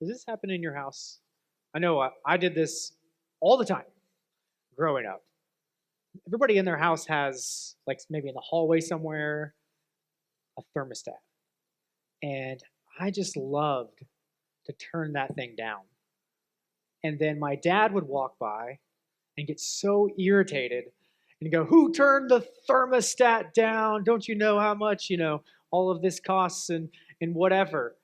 Does this happen in your house? I know I did this all the time growing up. Everybody in their house has, like maybe in the hallway somewhere, a thermostat. And I just loved to turn that thing down. And then my dad would walk by and get so irritated and go, "Who turned the thermostat down? Don't you know how much, all of this costs and whatever?"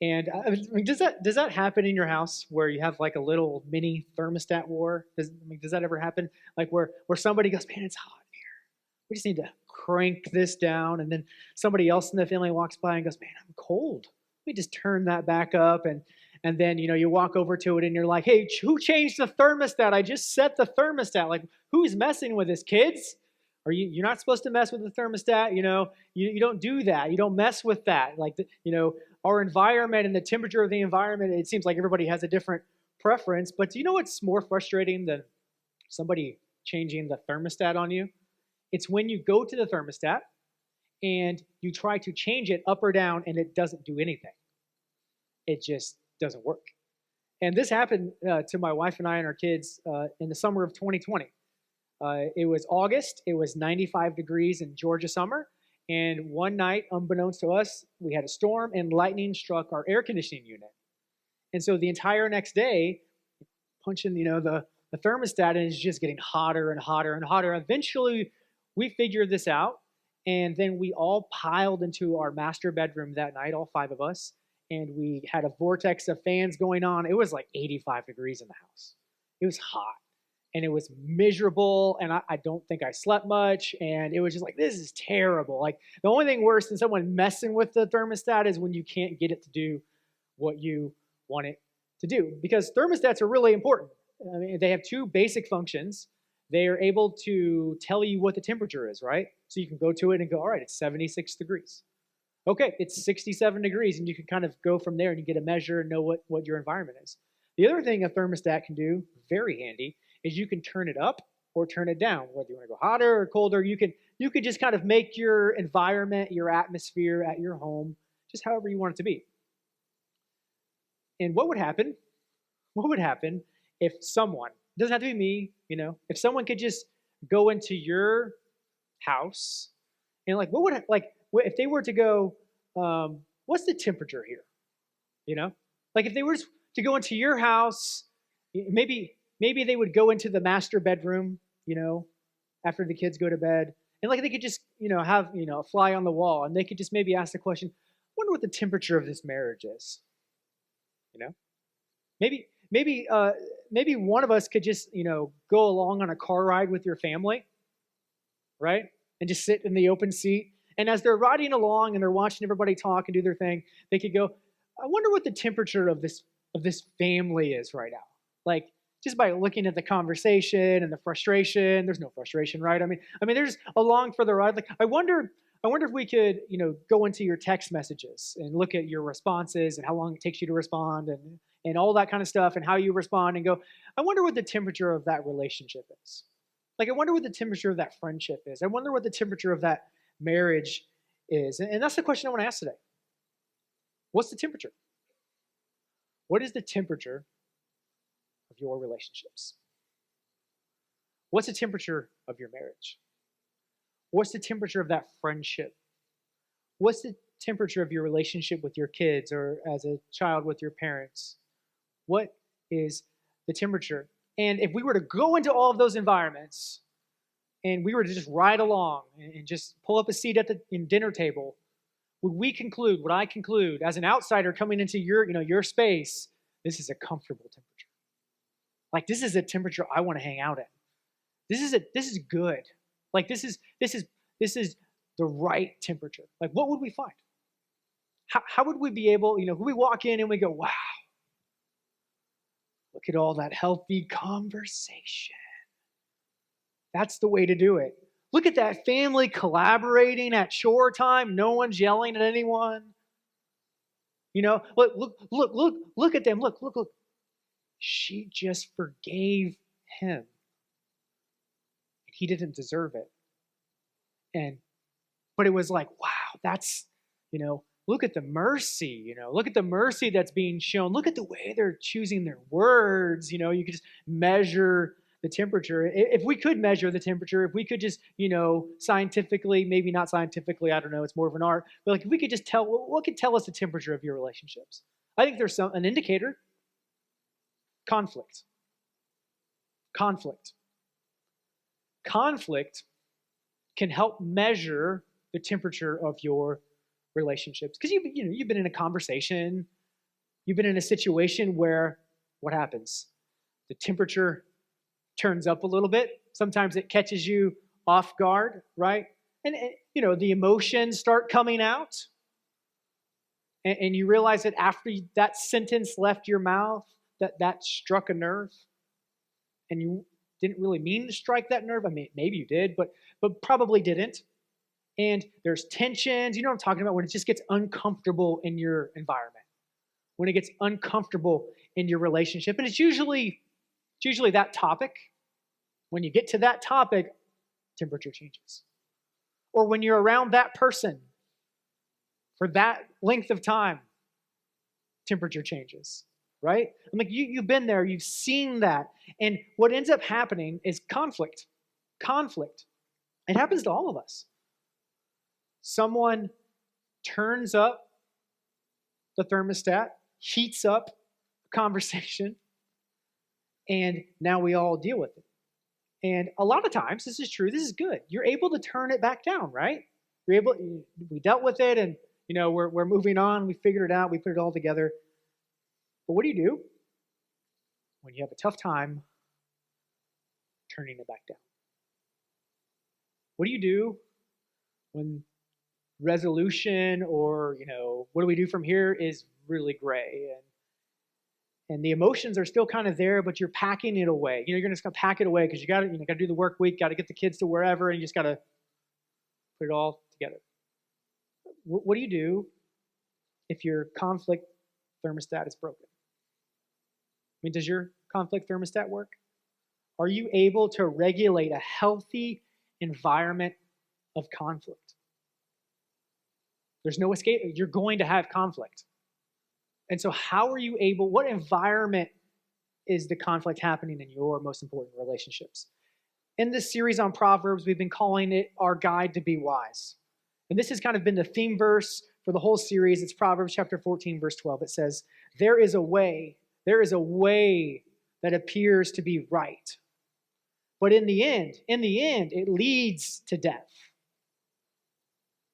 And I mean, does that happen in your house where you have like a little mini thermostat war? Does that ever happen? Like where somebody goes, "Man, it's hot in here. We just need to crank this down," and then somebody else in the family walks by and goes, "Man, I'm cold. Let me just turn that back up." And then you walk over to it and you're like, "Hey, who changed the thermostat? I just set the thermostat. Like, who's messing with this, kids? You're not supposed to mess with the thermostat. You don't do that. You don't mess with that. Like, our environment and the temperature of the environment. It seems like everybody has a different preference. But do you know what's more frustrating than somebody changing the thermostat on you? It's when you go to the thermostat and you try to change it up or down, and it doesn't do anything. It just doesn't work. And this happened to my wife and I and our kids in the summer of 2020. It was August. It was 95 degrees in Georgia summer. And one night, unbeknownst to us, we had a storm and lightning struck our air conditioning unit. And so the entire next day, punching the thermostat, and it's just getting hotter and hotter and hotter. Eventually, we figured this out. And then we all piled into our master bedroom that night, all five of us. And we had a vortex of fans going on. It was like 85 degrees in the house. It was hot and it was miserable. And I don't think I slept much. And it was just like, this is terrible. Like, the only thing worse than someone messing with the thermostat is when you can't get it to do what you want it to do. Because thermostats are really important. I mean, they have two basic functions. They are able to tell you what the temperature is, right? So you can go to it and go, all right, it's 76 degrees. Okay, it's 67 degrees, and you can kind of go from there and you get a measure and know what your environment is. The other thing a thermostat can do, very handy, is you can turn it up or turn it down. Whether you want to go hotter or colder, you can just kind of make your environment, your atmosphere at your home, just however you want it to be. And what would happen? What would happen if someone, it doesn't have to be me, if someone could just go into your house and if they were to go, what's the temperature here? Like if they were to go into your house, maybe they would go into the master bedroom, after the kids go to bed, and like they could just, have, a fly on the wall, and they could just maybe ask the question, I wonder what the temperature of this marriage is. Maybe one of us could just, go along on a car ride with your family, right? And just sit in the open seat. And as they're riding along and they're watching everybody talk and do their thing, they could go, I wonder what the temperature of this family is right now. Like, just by looking at the conversation and the frustration. There's no frustration, right? I mean, they're just along for the ride. Like, I wonder if we could, go into your text messages and look at your responses and how long it takes you to respond and all that kind of stuff and how you respond and go, I wonder what the temperature of that relationship is. Like, I wonder what the temperature of that friendship is. I wonder what the temperature of that marriage is. And that's the question I want to ask today. What's the temperature? What is the temperature of your relationships? What's the temperature of your marriage? What's the temperature of that friendship? What's the temperature of your relationship with your kids or as a child with your parents? What is the temperature? And if we were to go into all of those environments and we were to just ride along and just pull up a seat at the dinner table, would I conclude as an outsider coming into your space, this is a comfortable temperature. Like, this is a temperature I want to hang out in. This is good. Like, this is the right temperature. Like, what would we find? How would we be able, we walk in and we go, wow, look at all that healthy conversation. That's the way to do it. Look at that family collaborating at chore time. No one's yelling at anyone. Look at them. Look. She just forgave him. He didn't deserve it. But it was like, wow, that's, look at the mercy, look at the mercy that's being shown. Look at the way they're choosing their words. You could just measure the temperature. If we could measure the temperature, if we could just, scientifically, maybe not scientifically, I don't know, it's more of an art, but like if we could just tell, what could tell us the temperature of your relationships? I think there's an indicator. Conflict. Conflict. Conflict can help measure the temperature of your relationships. Because you've been in a conversation, you've been in a situation where what happens? The temperature turns up a little bit. Sometimes it catches you off guard, right? And the emotions start coming out. And you realize that after that sentence left your mouth, that struck a nerve. And you didn't really mean to strike that nerve. I mean, maybe you did, but probably didn't. And there's tensions. You know what I'm talking about? When it just gets uncomfortable in your environment. When it gets uncomfortable in your relationship. And it's usually that topic. When you get to that topic, temperature changes. Or when you're around that person for that length of time, temperature changes, right? I'm like, you've been there, you've seen that. And what ends up happening is conflict. Conflict. It happens to all of us. Someone turns up the thermostat, heats up a conversation, and now we all deal with it. And a lot of times, this is true, this is good. You're able to turn it back down, right? We dealt with it, and we're moving on, we figured it out, we put it all together. But what do you do when you have a tough time turning it back down? What do you do when resolution or, what do we do from here is really gray? And the emotions are still kind of there, but you're packing it away. You're just going to pack it away because you got to do the work week, got to get the kids to wherever, and you just got to put it all together. What do you do if your conflict thermostat is broken? I mean, does your conflict thermostat work? Are you able to regulate a healthy environment of conflict? There's no escape. You're going to have conflict. And so how are you able, what environment is the conflict happening in your most important relationships? In this series on Proverbs, we've been calling it our guide to be wise. And this has kind of been the theme verse for the whole series. It's Proverbs chapter 14, verse 12. It says, there is a way that appears to be right. But in the end, it leads to death.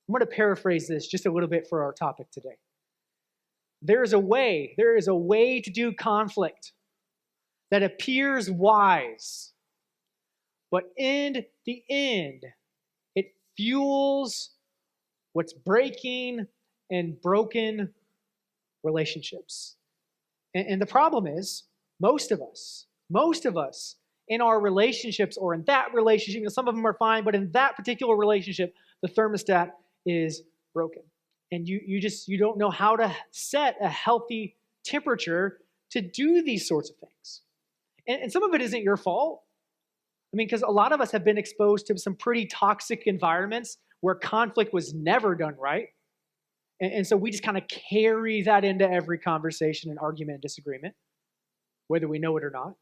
I'm going to paraphrase this just a little bit for our topic today. There is a way to do conflict that appears wise, but in the end, it fuels what's breaking and broken relationships. And the problem is, most of us in our relationships or in that relationship, some of them are fine, but in that particular relationship, the thermostat is broken. And you don't know how to set a healthy temperature to do these sorts of things. And some of it isn't your fault. I mean, because a lot of us have been exposed to some pretty toxic environments where conflict was never done right. And so we just kind of carry that into every conversation and argument and disagreement, whether we know it or not.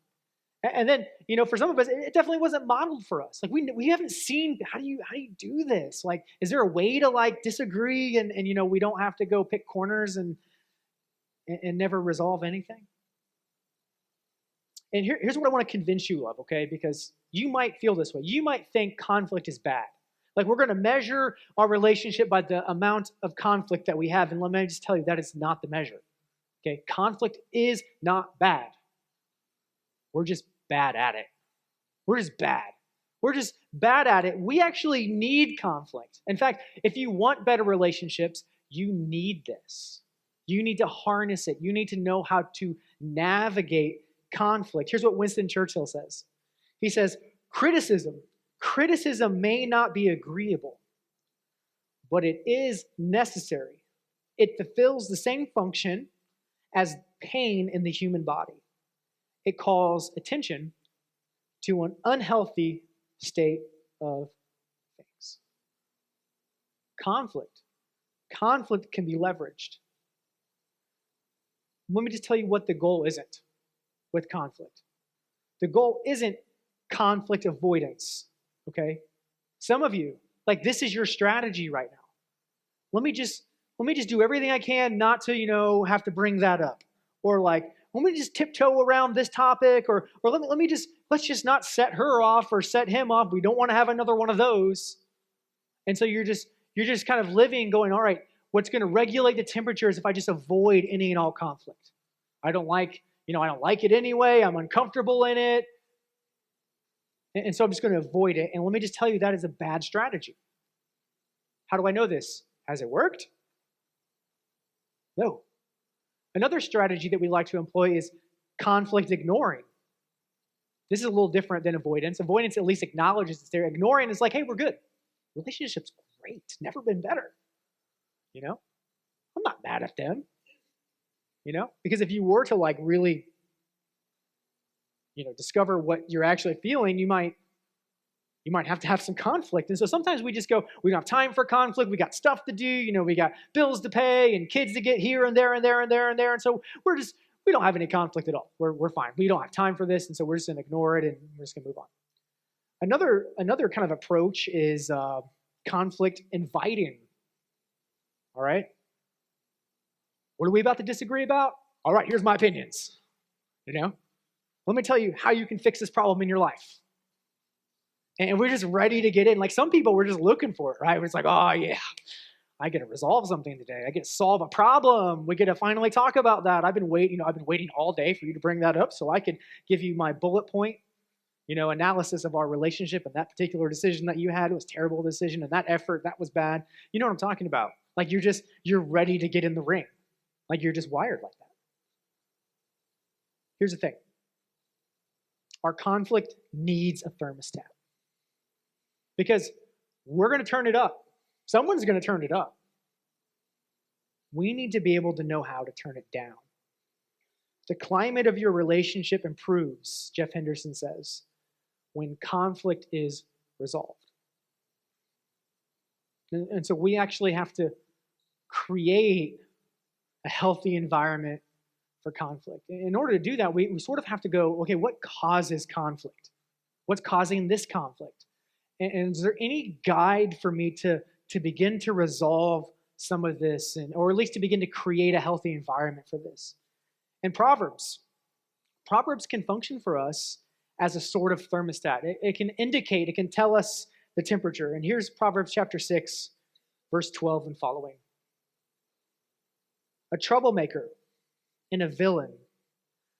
And then, for some of us, it definitely wasn't modeled for us. Like we haven't seen, how do you do this? Like, is there a way to disagree and we don't have to go pick corners and never resolve anything? And here's what I want to convince you of, okay? Because you might feel this way. You might think conflict is bad. Like we're going to measure our relationship by the amount of conflict that we have. And let me just tell you, that is not the measure. Okay? Conflict is not bad. We're just bad at it. We're just bad. We're just bad at it. We actually need conflict. In fact, if you want better relationships, you need this. You need to harness it. You need to know how to navigate conflict. Here's what Winston Churchill says. He says, criticism may not be agreeable, but it is necessary. It fulfills the same function as pain in the human body. It calls attention to an unhealthy state of things. Conflict Conflict can be leveraged. Let me just tell you what the goal isn't with conflict. The goal isn't conflict avoidance, okay? Some of you, like this is your strategy right now. Let me just do everything I can not to, have to bring that up. Or like, let me just tiptoe around this topic, or let's just not set her off or set him off. We don't want to have another one of those. And so you're just kind of living going, all right, what's going to regulate the temperature is if I just avoid any and all conflict. I don't like it anyway. I'm uncomfortable in it. And so I'm just going to avoid it. And let me just tell you, that is a bad strategy. How do I know this? Has it worked? No. Another strategy that we like to employ is conflict ignoring. This is a little different than avoidance. Avoidance at least acknowledges it's there. Ignoring is like, hey, we're good. Relationship's great. Never been better. I'm not mad at them. Because if you were to like really, discover what you're actually feeling, you might have to have some conflict. And so sometimes we just go, we don't have time for conflict. We got stuff to do. We got bills to pay and kids to get here and there and there and there and there. And so we don't have any conflict at all. We're fine. We don't have time for this. And so we're just going to ignore it and we're just going to move on. Another kind of approach is conflict inviting. All right. What are we about to disagree about? All right, here's my opinions. Let me tell you how you can fix this problem in your life. And we're just ready to get in. Like some people, we're just looking for it, right? We're just like, oh yeah, I get to resolve something today. I get to solve a problem. We get to finally talk about that. I've been waiting all day for you to bring that up so I can give you my bullet point, analysis of our relationship and that particular decision that you had. It was a terrible decision, and that effort, that was bad. You know what I'm talking about? Like you're ready to get in the ring. Like you're just wired like that. Here's the thing. Our conflict needs a thermostat. Because we're going to turn it up. Someone's going to turn it up. We need to be able to know how to turn it down. The climate of your relationship improves, Jeff Henderson says, when conflict is resolved. And so we actually have to create a healthy environment for conflict. In order to do that, we sort of have to go, okay, what causes conflict? What's causing this conflict? And is there any guide for me to begin to resolve some of this, or at least to begin to create a healthy environment for this? And Proverbs can function for us as a sort of thermostat. It can tell us the temperature. And here's Proverbs chapter 6, verse 12 and following. A troublemaker and a villain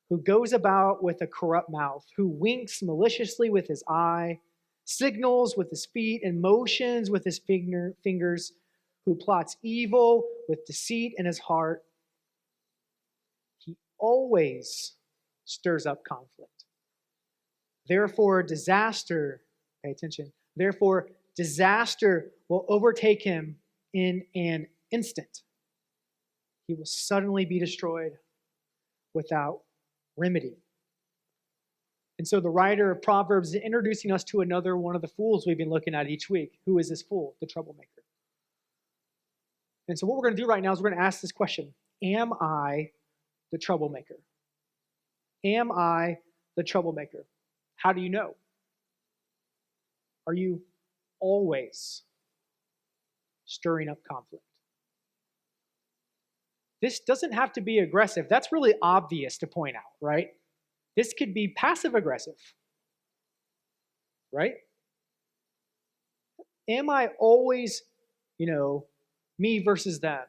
who goes about with a corrupt mouth, who winks maliciously with his eye, signals with his feet, and motions with his fingers, who plots evil with deceit in his heart. He always stirs up conflict. Therefore, disaster will overtake him in an instant. He will suddenly be destroyed without remedy. And so the writer of Proverbs is introducing us to another one of the fools we've been looking at each week. Who is this fool? The troublemaker. And so what we're going to do right now is we're going to ask this question. Am I the troublemaker? Am I the troublemaker? How do you know? Are you always stirring up conflict? This doesn't have to be aggressive. That's really obvious to point out, right? This could be passive aggressive, right? Am I always, me versus them?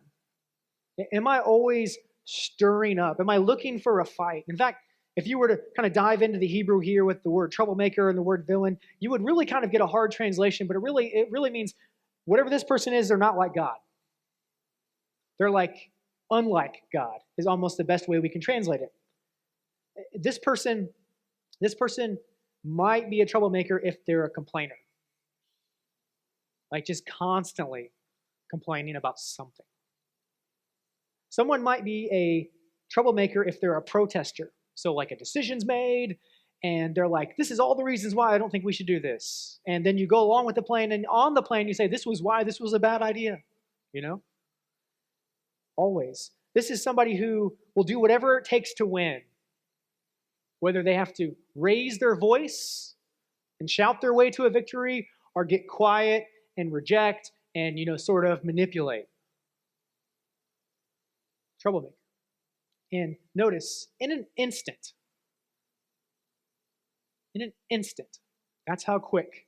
Am I always stirring up? Am I looking for a fight? In fact, if you were to kind of dive into the Hebrew here with the word troublemaker and the word villain, you would really kind of get a hard translation, but it really means whatever this person is, they're not like God. They're like unlike God is almost the best way we can translate it. This person might be a troublemaker if they're a complainer. Like just constantly complaining about something. Someone might be a troublemaker if they're a protester. So like a decision's made and they're like, this is all the reasons why I don't think we should do this. And then you go along with the plan, and on the plan you say, this was why this was a bad idea, Always. This is somebody who will do whatever it takes to win, whether they have to raise their voice and shout their way to a victory or get quiet and reject and, sort of manipulate. Troublemaker. And notice, in an instant, that's how quick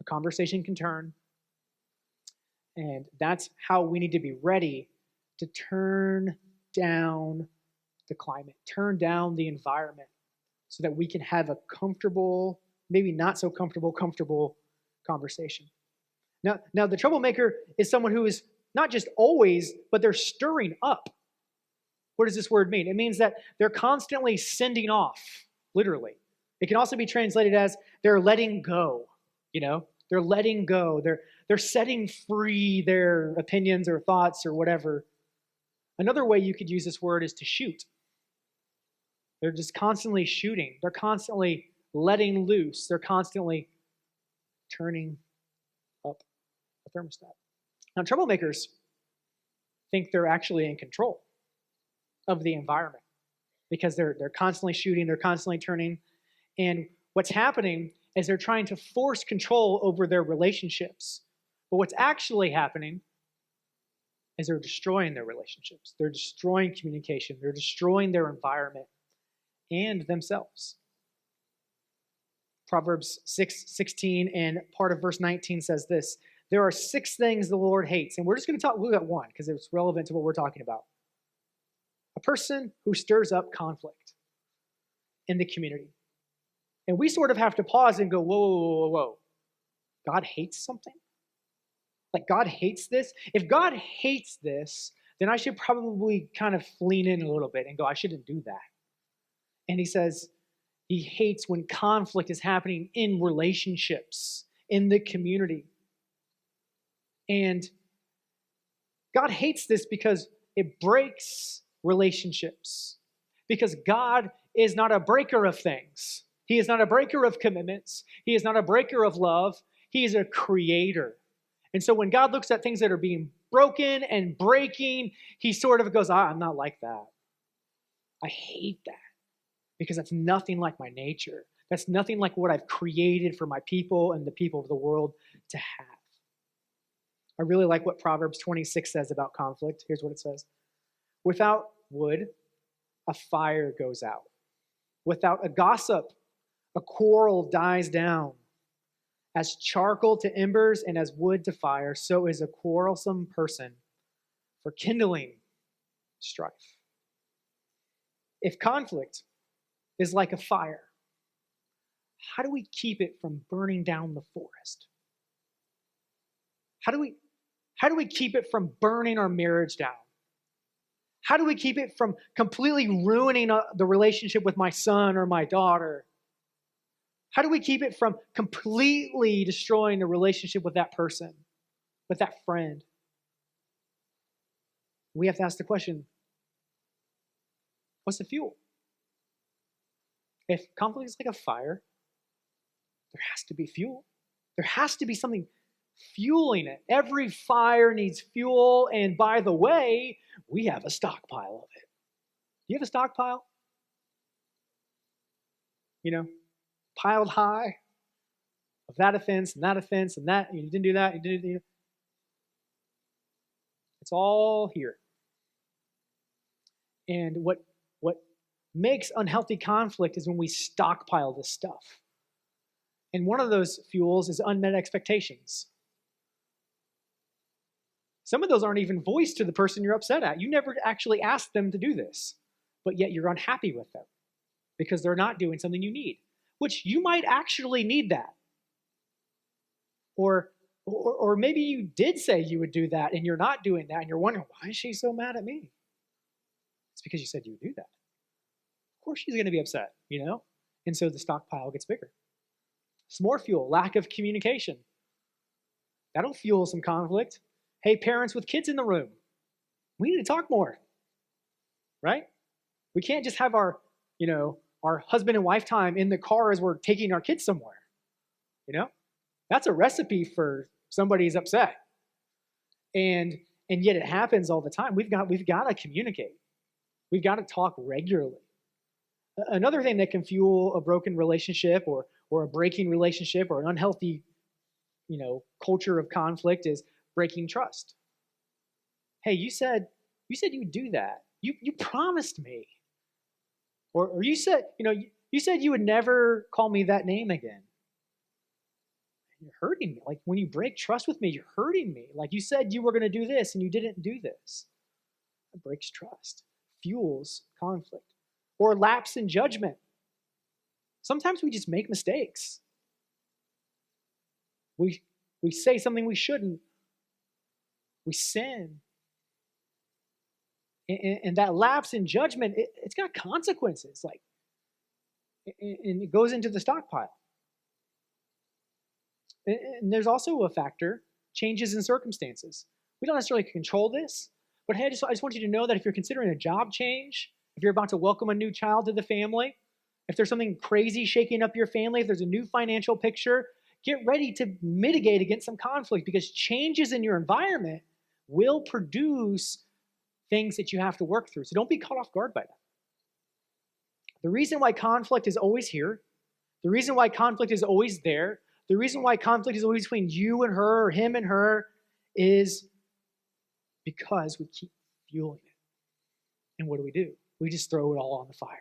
a conversation can turn. And that's how we need to be ready to turn down the climate, turn down the environment so that we can have a comfortable, maybe not so comfortable conversation. Now the troublemaker is someone who is not just always, but they're stirring up. What does this word mean? It means that they're constantly sending off, literally. It can also be translated as they're letting go, They're letting go. They're setting free their opinions or thoughts or whatever. Another way you could use this word is to shoot. They're just constantly shooting. They're constantly letting loose. They're constantly turning up the thermostat. Now, troublemakers think they're actually in control of the environment because they're constantly shooting, they're constantly turning. And what's happening is they're trying to force control over their relationships. But what's actually happening is they're destroying their relationships. They're destroying communication. They're destroying their environment and themselves. Proverbs 6:16 and part of verse 19 says this: there are 6 things the Lord hates. And we're just going to look at one because it's relevant to what we're talking about. A person who stirs up conflict in the community. And we sort of have to pause and go, whoa. God hates something? Like God hates this? If God hates this, then I should probably kind of lean in a little bit and go, I shouldn't do that. And he says he hates when conflict is happening in relationships, in the community. And God hates this because it breaks relationships. Because God is not a breaker of things. He is not a breaker of commitments. He is not a breaker of love. He is a creator. And so when God looks at things that are being broken and breaking, he sort of goes, I'm not like that. I hate that because that's nothing like my nature. That's nothing like what I've created for my people and the people of the world to have. I really like what Proverbs 26 says about conflict. Here's what it says. Without wood, a fire goes out. Without a gossip, a quarrel dies down. As charcoal to embers and as wood to fire, so is a quarrelsome person for kindling strife. If conflict is like a fire, how do we keep it from burning down the forest? How do we keep it from burning our marriage down? How do we keep it from completely ruining the relationship with my son or my daughter? How do we keep it from completely destroying the relationship with that person, with that friend? We have to ask the question, what's the fuel? If conflict is like a fire, there has to be fuel. There has to be something fueling it. Every fire needs fuel, and by the way, we have a stockpile of it. Do you have a stockpile? Piled high of that offense and that offense and that, you didn't do that, you didn't. It's all here. And what makes unhealthy conflict is when we stockpile this stuff. And one of those fuels is unmet expectations. Some of those aren't even voiced to the person you're upset at. You never actually asked them to do this, but yet you're unhappy with them because they're not doing something you need, which you might actually need that. Or maybe you did say you would do that and you're not doing that and you're wondering, why is she so mad at me? It's because you said you would do that. Of course she's going to be upset, And so the stockpile gets bigger. Some more fuel, lack of communication. That'll fuel some conflict. Hey, parents with kids in the room, we need to talk more, right? We can't just have our husband and wife time in the car as we're taking our kids somewhere. That's a recipe for somebody's upset. And And yet it happens all the time. We've got to communicate. We've got to talk regularly. Another thing that can fuel a broken relationship or a breaking relationship or an unhealthy, culture of conflict is breaking trust. Hey, you would do that. You promised me. Or you said, you said you would never call me that name again. You're hurting me. Like when you break trust with me, you're hurting me. Like you said you were going to do this and you didn't do this. It breaks trust, fuels conflict. Or lapse in judgment. Sometimes we just make mistakes. We say something we shouldn't. We sin. And that lapse in judgment, it's got consequences. And it goes into the stockpile. And there's also a factor, changes in circumstances. We don't necessarily control this, but hey, I just want you to know that if you're considering a job change, if you're about to welcome a new child to the family, if there's something crazy shaking up your family, if there's a new financial picture, get ready to mitigate against some conflict because changes in your environment will produce things that you have to work through. So don't be caught off guard by that. The reason why conflict is always here, the reason why conflict is always there, the reason why conflict is always between you and her or him and her is because we keep fueling it. And what do? We just throw it all on the fire.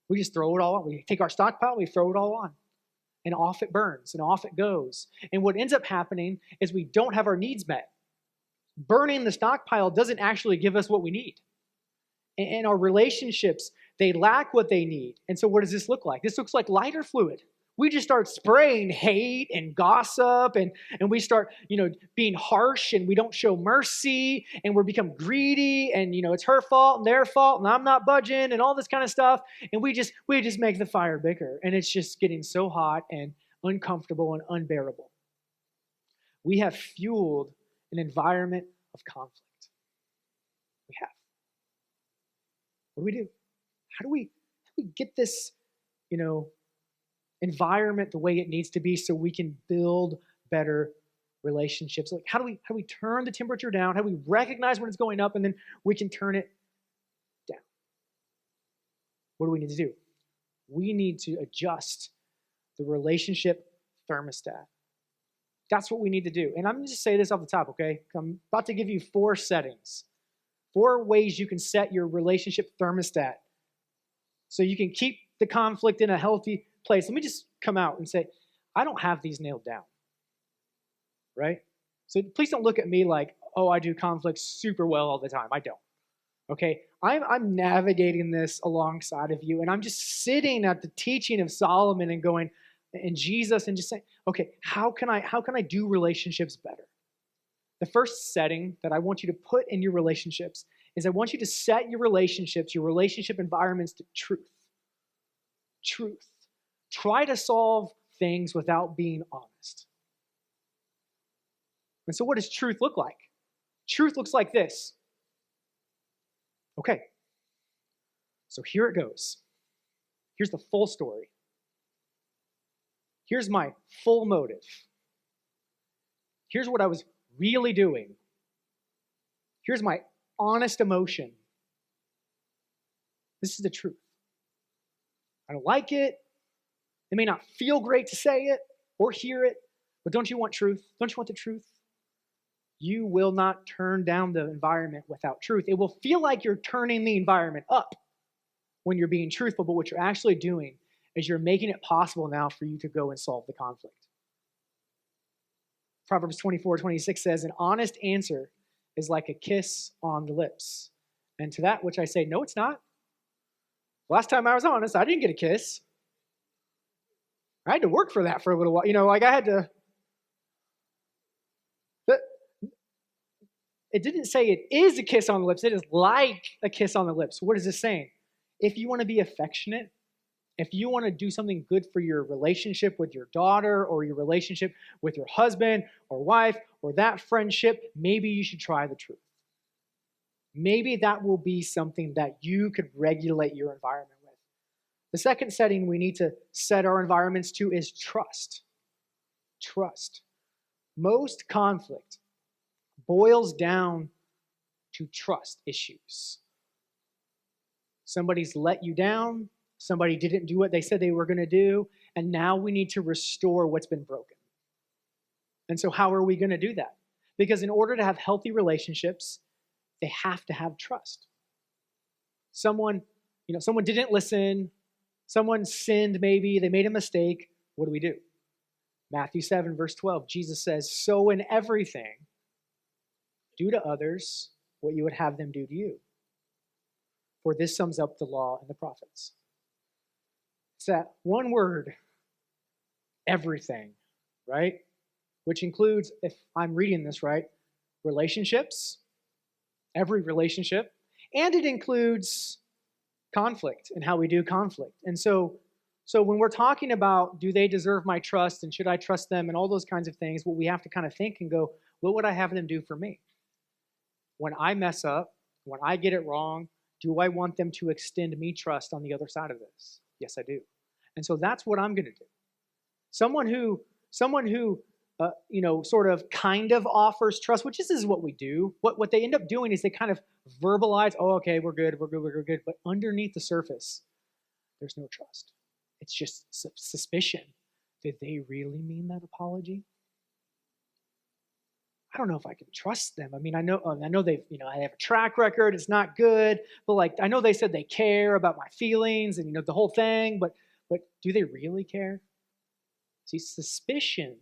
We just throw it all on. We take our stockpile, we throw it all on. And off it burns, and off it goes. And what ends up happening is we don't have our needs met. Burning the stockpile doesn't actually give us what we need. And our relationships, they lack what they need. And so what does this look like? This looks like lighter fluid. We just start spraying hate and gossip and we start, being harsh and we don't show mercy and we become greedy and, it's her fault and their fault and I'm not budging and all this kind of stuff. And we just make the fire bigger and it's just getting so hot and uncomfortable and unbearable. We have fueled an environment of conflict. We have. What do? How do we get this, environment the way it needs to be so we can build better relationships? Like how do we turn the temperature down? How do we recognize when it's going up and then we can turn it down? What do we need to do? We need to adjust the relationship thermostat. That's what we need to do. And I'm going to just say this off the top, okay? I'm about to give you 4 settings, 4 ways you can set your relationship thermostat so you can keep the conflict in a healthy place. Let me just come out and say, I don't have these nailed down, right? So please don't look at me like, oh, I do conflict super well all the time. I don't, okay? I'm navigating this alongside of you, and I'm just sitting at the teaching of Solomon and going, and Jesus, and just saying, okay, how can I do relationships better? The first setting that I want you to put in your relationships is I want you to set your relationships, your relationship environments to truth. Truth. Try to solve things without being honest. And so what does truth look like? Truth looks like this. Okay, so here it goes. Here's the full story. Here's my full motive. Here's what I was really doing. Here's my honest emotion. This is the truth. I don't like it. It may not feel great to say it or hear it, but don't you want truth? Don't you want the truth? You will not turn down the environment without truth. It will feel like you're turning the environment up when you're being truthful, but what you're actually doing is you're making it possible now for you to go and solve the conflict. Proverbs 24:26 says, an honest answer is like a kiss on the lips. And to that which I say, no, it's not. Last time I was honest, I didn't get a kiss. I had to work for that for a little while. I had to. It didn't say it is a kiss on the lips. It is like a kiss on the lips. What is this saying? If you want to be affectionate, if you want to do something good for your relationship with your daughter or your relationship with your husband or wife or that friendship, maybe you should try the truth. Maybe that will be something that you could regulate your environment with. The second setting we need to set our environments to is trust. Trust. Most conflict boils down to trust issues. Somebody's let you down. Somebody didn't do what they said they were going to do. And now we need to restore what's been broken. And so how are we going to do that? Because in order to have healthy relationships, they have to have trust. Someone didn't listen. Someone sinned maybe. They made a mistake. What do? Matthew 7, verse 12, Jesus says, "So in everything, do to others what you would have them do to you. For this sums up the law and the prophets." It's that one word, everything, right? Which includes, if I'm reading this right, relationships, every relationship, and it includes conflict and how we do conflict. And so when we're talking about, do they deserve my trust and should I trust them and all those kinds of things, what we have to kind of think and go, what would I have them do for me? When I mess up, when I get it wrong, do I want them to extend me trust on the other side of this? Yes, I do. And so that's what I'm going to do. Someone who sort of kind of offers trust, which this is what we do. What they end up doing is they kind of verbalize, oh, okay, we're good. But underneath the surface, there's no trust. It's just suspicion. Did they really mean that apology? I don't know if I can trust them. I mean, I know they've, I have a track record. It's not good, but I know they said they care about my feelings and the whole thing, but do they really care? See, suspicion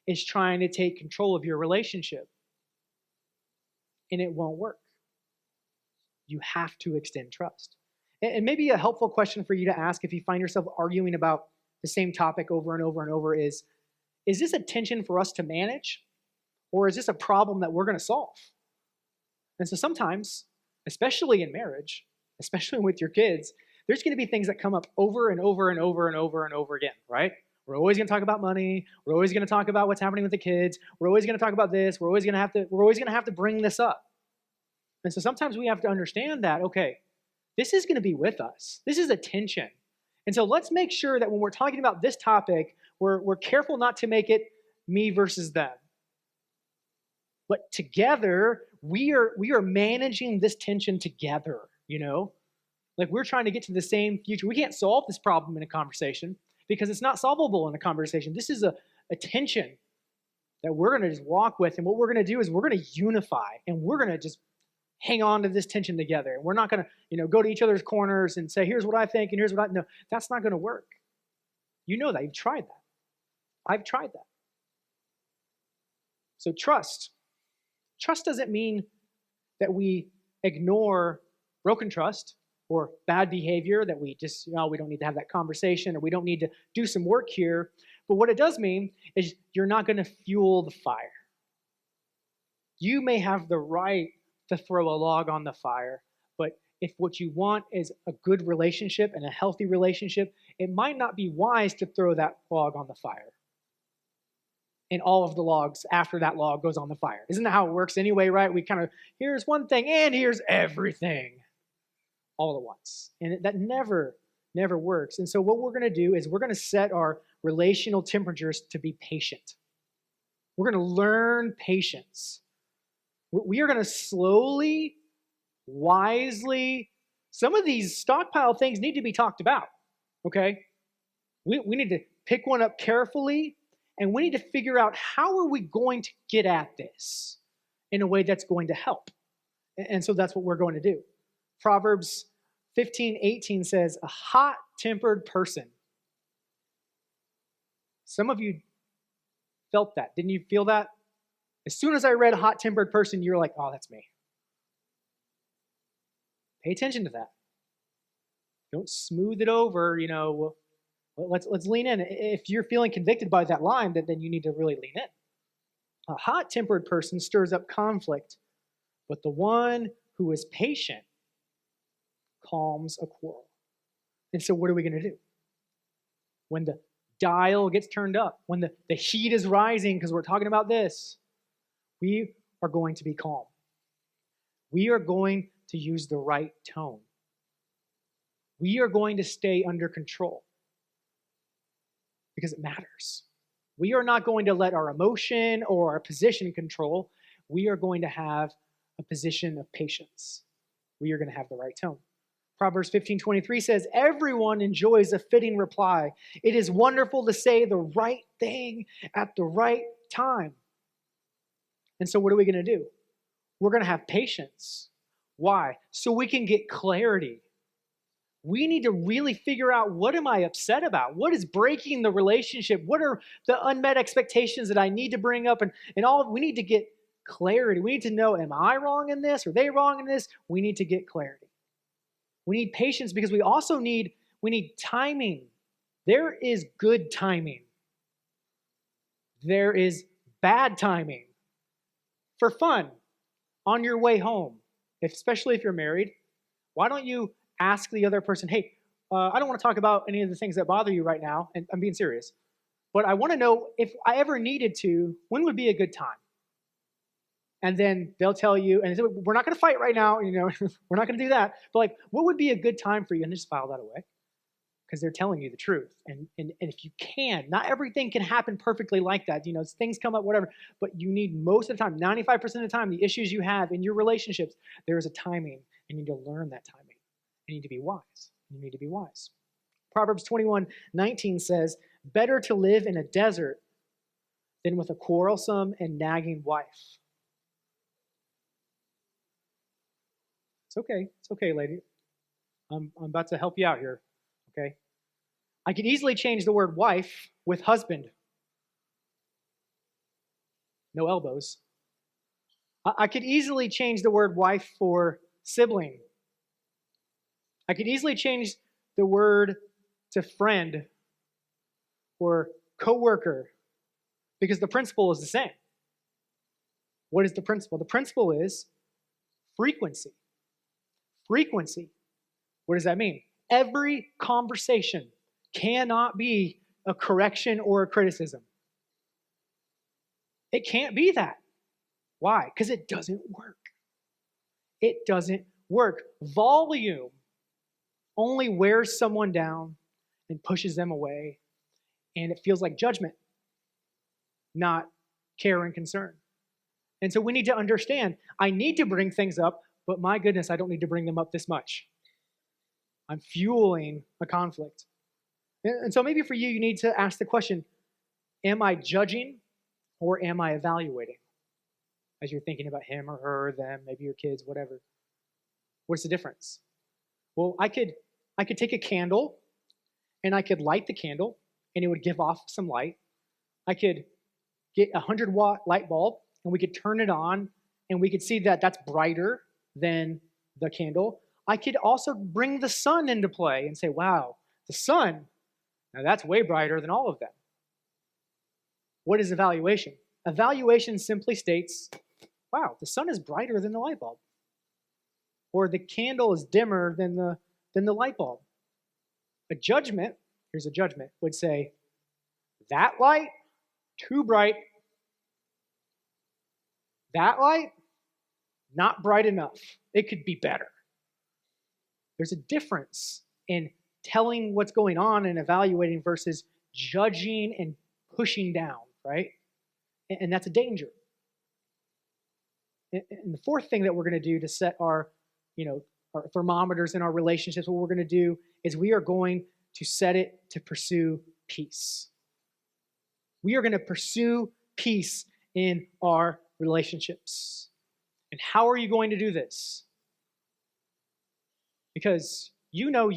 is trying to take control of your relationship, and it won't work. You have to extend trust. And maybe a helpful question for you to ask if you find yourself arguing about the same topic over and over and over is this a tension for us to manage, or is this a problem that we're going to solve? And so sometimes, especially in marriage, especially with your kids, there's going to be things that come up over and over and over and over and over again, right? We're always going to talk about money. We're always going to talk about what's happening with the kids. We're always going to talk about this. We're always going to have to bring this up. And so sometimes we have to understand that, okay, this is going to be with us. This is a tension. And so let's make sure that when we're talking about this topic, we're careful not to make it me versus them. But together, we are managing this tension together, we're trying to get to the same future. We can't solve this problem in a conversation because it's not solvable in a conversation. This is a tension that we're going to just walk with. And what we're going to do is we're going to unify and we're going to just hang on to this tension together. And we're not going to, go to each other's corners and say, here's what I think and here's what no, that's not going to work. You know that. You've tried that. I've tried that. So trust. Trust doesn't mean that we ignore broken trust or bad behavior, that we just, we don't need to have that conversation or we don't need to do some work here. But what it does mean is you're not going to fuel the fire. You may have the right to throw a log on the fire, but if what you want is a good relationship and a healthy relationship, it might not be wise to throw that log on the fire. And all of the logs after that log goes on the fire. Isn't that how it works anyway, right? We kind of, here's one thing and here's everything all at once. And that never works. And so what we're going to do is we're going to set our relational temperatures to be patient. We're going to learn patience. We are going to slowly, wisely, some of these stockpile things need to be talked about, okay? We need to pick one up carefully, and we need to figure out how are we going to get at this in a way that's going to help. And so that's what we're going to do. Proverbs 15:18 says, a hot-tempered person. Some of you felt that. Didn't you feel that? As soon as I read a hot-tempered person, you're like, oh, that's me. Pay attention to that. Don't smooth it over, let's lean in. If you're feeling convicted by that line, then you need to really lean in. A hot-tempered person stirs up conflict, but the one who is patient calms a quarrel. And so what are we going to do? When the dial gets turned up, when the heat is rising because we're talking about this, we are going to be calm. We are going to use the right tone. We are going to stay under control because it matters. We are not going to let our emotion or our position control. We are going to have a position of patience. We are going to have the right tone. Proverbs 15:23 says, everyone enjoys a fitting reply. It is wonderful to say the right thing at the right time. And so what are we going to do? We're going to have patience. Why? So we can get clarity. We need to really figure out, what am I upset about? What is breaking the relationship? What are the unmet expectations that I need to bring up? And all, we need to get clarity. We need to know, am I wrong in this? Are they wrong in this? We need to get clarity. We need patience because we need timing. There is good timing. There is bad timing. For fun, on your way home, especially if you're married, why don't you ask the other person, hey, I don't want to talk about any of the things that bother you right now, and I'm being serious, but I want to know, if I ever needed to, when would be a good time? And then they'll tell you, and we're not going to fight right now, we're not going to do that, but like, what would be a good time for you? And just file that away, because they're telling you the truth. And if you can, not everything can happen perfectly like that. Things come up, whatever, but you need, most of the time, 95% of the time, the issues you have in your relationships, there is a timing, and you need to learn that timing. You need to be wise. You need to be wise. Proverbs 21:19 says, better to live in a desert than with a quarrelsome and nagging wife. It's okay, lady. I'm about to help you out here, okay? I could easily change the word wife with husband. No elbows. I could easily change the word wife for sibling. I could easily change the word to friend or coworker, because the principle is the same. What is the principle? The principle is frequency. Frequency. What does that mean? Every conversation cannot be a correction or a criticism. It can't be that. Why? Because it doesn't work. It doesn't work. Volume only wears someone down and pushes them away, and it feels like judgment, not care and concern. And so we need to understand, I need to bring things up, but my goodness, I don't need to bring them up this much. I'm fueling a conflict. And so maybe for you, you need to ask the question, am I judging or am I evaluating? As you're thinking about him or her, them, maybe your kids, whatever. What's the difference? Well, I could take a candle and I could light the candle and it would give off some light. I could get a 100-watt light bulb and we could turn it on and we could see that that's brighter than the candle. I could also bring the sun into play and say, wow, the sun, now that's way brighter than all of them. What is evaluation? Evaluation simply states, wow, the sun is brighter than the light bulb. Or the candle is dimmer than the light bulb. A judgment, here's a judgment, would say, that light, too bright. That light, not bright enough. It could be better. There's a difference in telling what's going on and evaluating versus judging and pushing down, right? And that's a danger. And the fourth thing that we're going to do to set our thermometers in our relationships, what we're going to do is we are going to set it to pursue peace. We are going to pursue peace in our relationships. And how are you going to do this? Because you know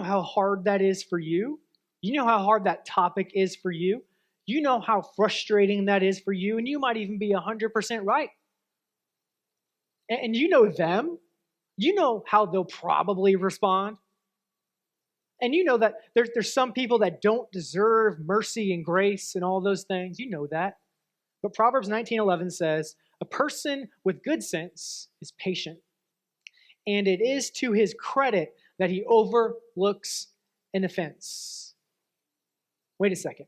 how hard that is for you. You know how hard that topic is for you. You know how frustrating that is for you, and you might even be 100% right. And you know them. You know how they'll probably respond. And you know that there's some people that don't deserve mercy and grace and all those things. You know that. But Proverbs 19:11 says, a person with good sense is patient, and it is to his credit that he overlooks an offense. Wait a second.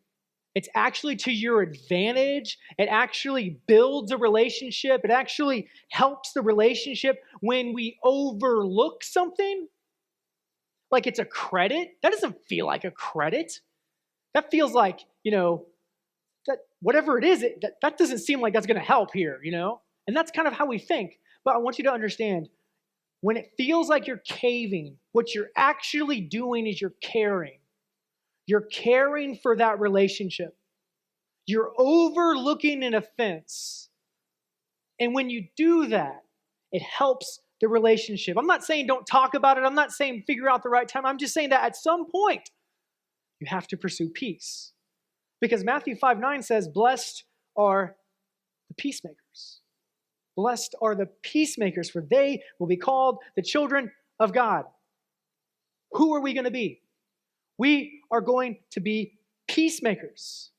It's actually to your advantage. It actually builds a relationship. It actually helps the relationship when we overlook something. Like it's a credit. That doesn't feel like a credit. That feels like, that whatever it is, that doesn't seem like that's going to help here. And that's kind of how we think. But I want you to understand, when it feels like you're caving, what you're actually doing is you're caring. You're caring for that relationship. You're overlooking an offense. And when you do that, it helps the relationship. I'm not saying don't talk about it. I'm not saying figure out the right time. I'm just saying that at some point, you have to pursue peace. Because Matthew 5:9 says, blessed are the peacemakers. Blessed are the peacemakers, for they will be called the children of God. Who are we going to be? We are going to be peacemakers,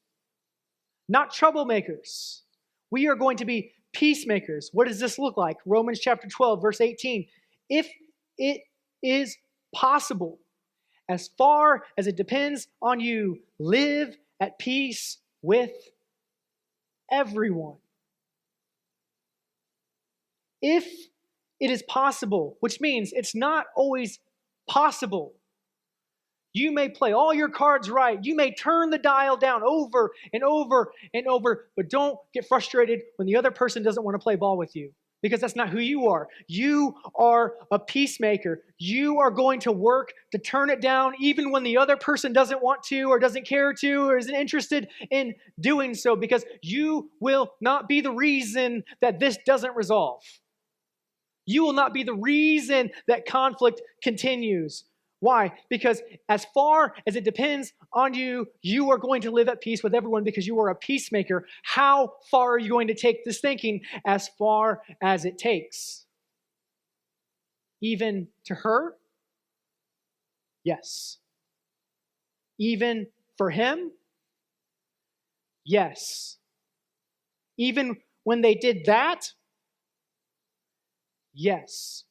not troublemakers. We are going to be peacemakers. What does this look like? Romans chapter 12, verse 18. If it is possible, as far as it depends on you, live at peace with everyone. If it is possible, which means it's not always possible. You may play all your cards right. You may turn the dial down over and over and over, but don't get frustrated when the other person doesn't want to play ball with you, because that's not who you are. You are a peacemaker. You are going to work to turn it down even when the other person doesn't want to or doesn't care to or isn't interested in doing so, because you will not be the reason that this doesn't resolve. You will not be the reason that conflict continues. Why? Because as far as it depends on you, you are going to live at peace with everyone because you are a peacemaker. How far are you going to take this thinking? As far as it takes. Even to her? Yes. Even for him? Yes. Even when they did that? Yes.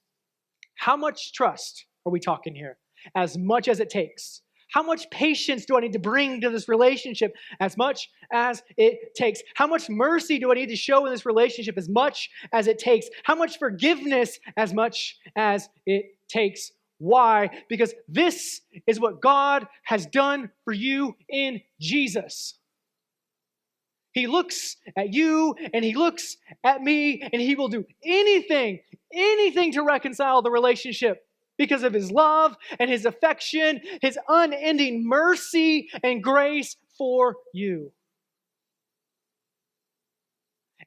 How much trust are we talking here? As much as it takes. How much patience do I need to bring to this relationship? As much as it takes. How much mercy do I need to show in this relationship? As much as it takes. How much forgiveness? As much as it takes. Why? Because this is what God has done for you in Jesus. He looks at you and he looks at me, and he will do anything to reconcile the relationship because of his love and his affection, his unending mercy and grace for you.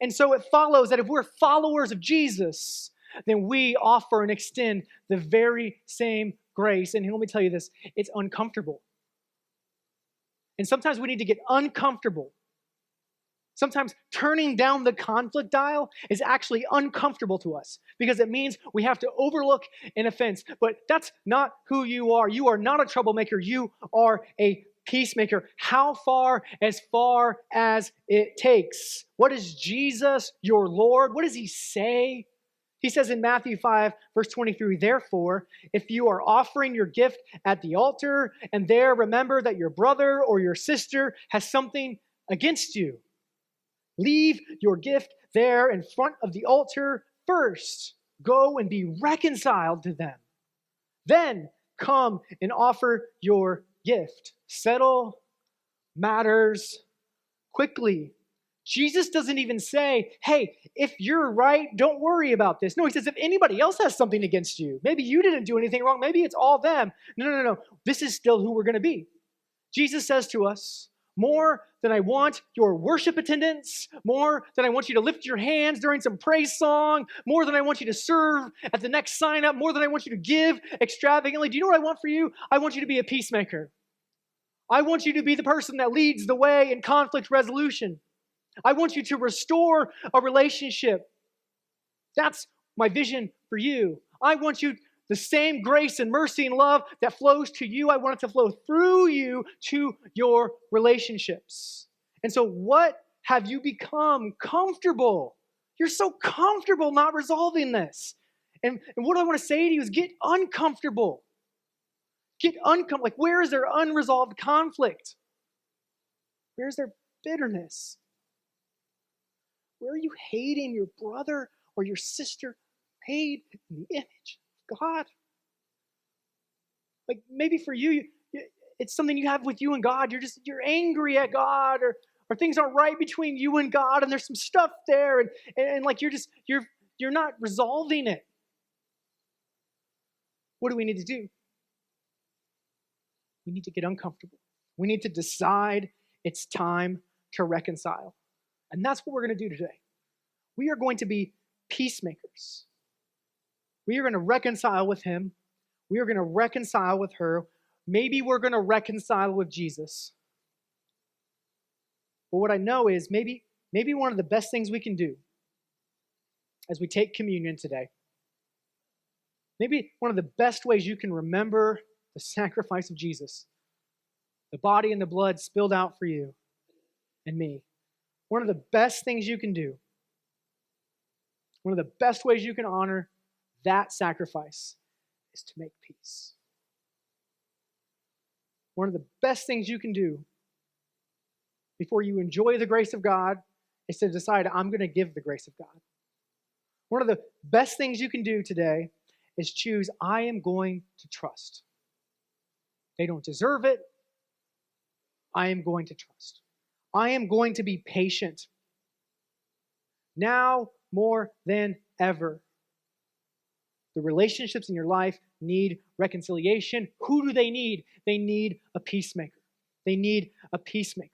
And so it follows that if we're followers of Jesus, then we offer and extend the very same grace. And let me tell you this, it's uncomfortable. And sometimes we need to get uncomfortable. Sometimes turning down the conflict dial is actually uncomfortable to us because it means we have to overlook an offense. But that's not who you are. You are not a troublemaker. You are a peacemaker. How far? As far as it takes. What is Jesus, your Lord? What does he say? He says in Matthew 5, verse 23, therefore, if you are offering your gift at the altar and there remember that your brother or your sister has something against you, leave your gift there in front of the altar first. Go and be reconciled to them. Then come and offer your gift. Settle matters quickly. Jesus doesn't even say, hey, if you're right, don't worry about this. No, he says, if anybody else has something against you, maybe you didn't do anything wrong, maybe it's all them. No. This is still who we're going to be. Jesus says to us, more than I want your worship attendance, more than I want you to lift your hands during some praise song, more than I want you to serve at the next sign up, more than I want you to give extravagantly. Do you know what I want for you? I want you to be a peacemaker. I want you to be the person that leads the way in conflict resolution. I want you to restore a relationship. That's my vision for you. I want you the same grace and mercy and love that flows to you, I want it to flow through you to your relationships. And so what have you become comfortable? You're so comfortable not resolving this. And what I want to say to you is get uncomfortable. Get uncomfortable. Like, where is there unresolved conflict? Where is there bitterness? Where are you hating your brother or your sister made in the image of God? Like, maybe for you, it's something you have with you and God. You're angry at God, or things aren't right between you and God, and there's some stuff there, and like you're not resolving it. What do we need to do? We need to get uncomfortable. We need to decide it's time to reconcile. And that's what we're going to do today. We are going to be peacemakers. We are going to reconcile with him. We are going to reconcile with her. Maybe we're going to reconcile with Jesus. But what I know is maybe one of the best things we can do as we take communion today, maybe one of the best ways you can remember the sacrifice of Jesus, the body and the blood spilled out for you and me. One of the best things you can do, one of the best ways you can honor that sacrifice is to make peace. One of the best things you can do before you enjoy the grace of God is to decide, I'm going to give the grace of God. One of the best things you can do today is choose, I am going to trust. They don't deserve it. I am going to trust. I am going to be patient. Now more than ever, the relationships in your life need reconciliation. Who do they need? They need a peacemaker. They need a peacemaker.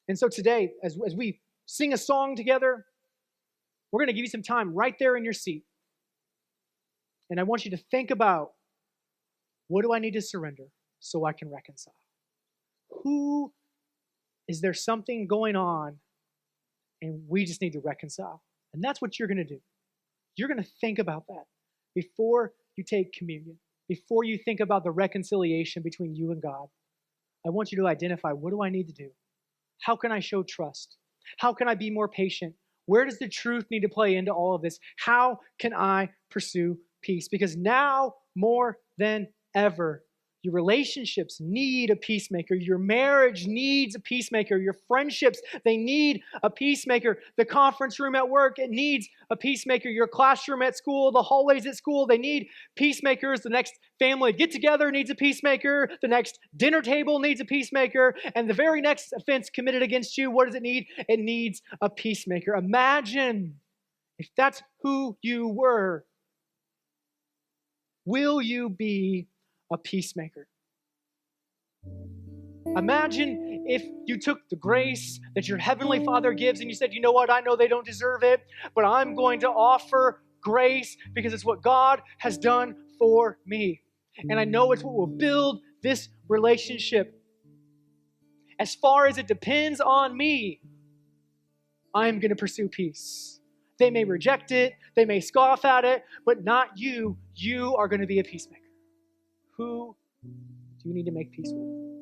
And so today, as we sing a song together, we're going to give you some time right there in your seat. And I want you to think about, what do I need to surrender so I can reconcile? Is there something going on and we just need to reconcile? And that's what you're going to do. You're going to think about that before you take communion, before you think about the reconciliation between you and God. I want you to identify, what do I need to do? How can I show trust? How can I be more patient? Where does the truth need to play into all of this? How can I pursue peace? Because now more than ever, your relationships need a peacemaker. Your marriage needs a peacemaker. Your friendships, they need a peacemaker. The conference room at work, it needs a peacemaker. Your classroom at school, the hallways at school, they need peacemakers. The next family get-together needs a peacemaker. The next dinner table needs a peacemaker. And the very next offense committed against you, what does it need? It needs a peacemaker. Imagine if that's who you were. Will you be a peacemaker? Imagine if you took the grace that your Heavenly Father gives and you said, you know what, I know they don't deserve it, but I'm going to offer grace because it's what God has done for me. And I know it's what will build this relationship. As far as it depends on me, I'm going to pursue peace. They may reject it, they may scoff at it, but not you. You are going to be a peacemaker. Who do you need to make peace with?